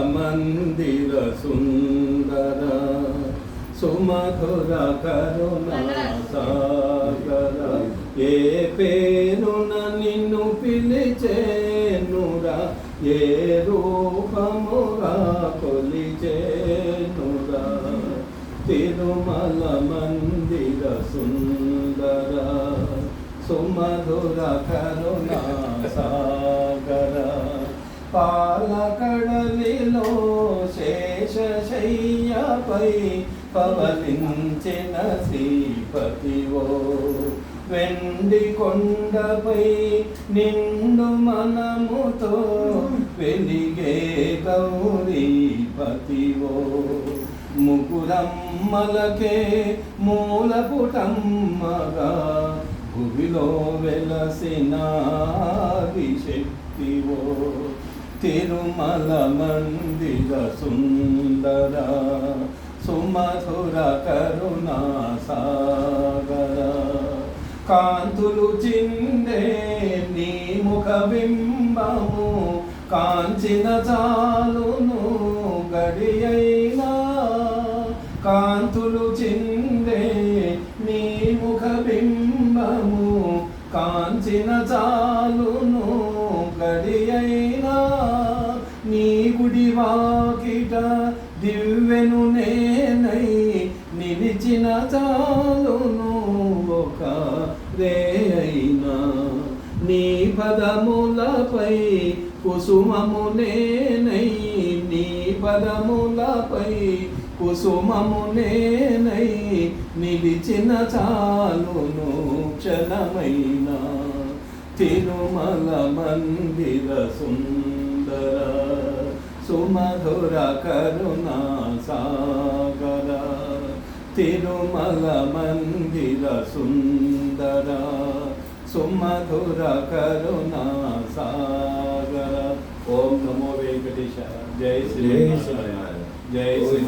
మందిర సుందర సుమధుర కరుణా సాగర ఏ పేరున నిన్ను పిలిచేనురా ఏ రూపముగా కొలిచేనురా తిరుమల మందిర సుందర సుమధుర కరుణా సాగర పాలకడలిలో శేషశయ్యపై పవలించిన శ్రీపతివో వెండి కొండపై నిండు మనముతో వెలిగే గౌరీపతివో ముకురమ్మలకే మూలపుటమ్మగా భువిలో వెలసిన శక్తివో తిరుమల మందిర సుందర సుమధుర కరుణా సాగర కాంతులు చిందే నీ ముఖ బింబము కాంచిన చాలును గడియైనా కాంతులు చిందే నీ ముఖ బింబము కాంచిన చాలును గడియైనా నీ గుడి వాకిట దివ్వెను నేనై నిలిచిన చాలును ఒక రేయైనా నీ పదములపై కుసుమము నేనై నీ పదములపై కుసుమము నేనై నిలిచిన చాలును క్షణమైనా తిరుమల మందిర సుందర సుమధుర కరుణా సాగర తిరుమల మందిర సుందర సుమధుర కరుణా సాగర ఓం నమో వెంకటేశాయ జై శ్రీ జై శ్రీ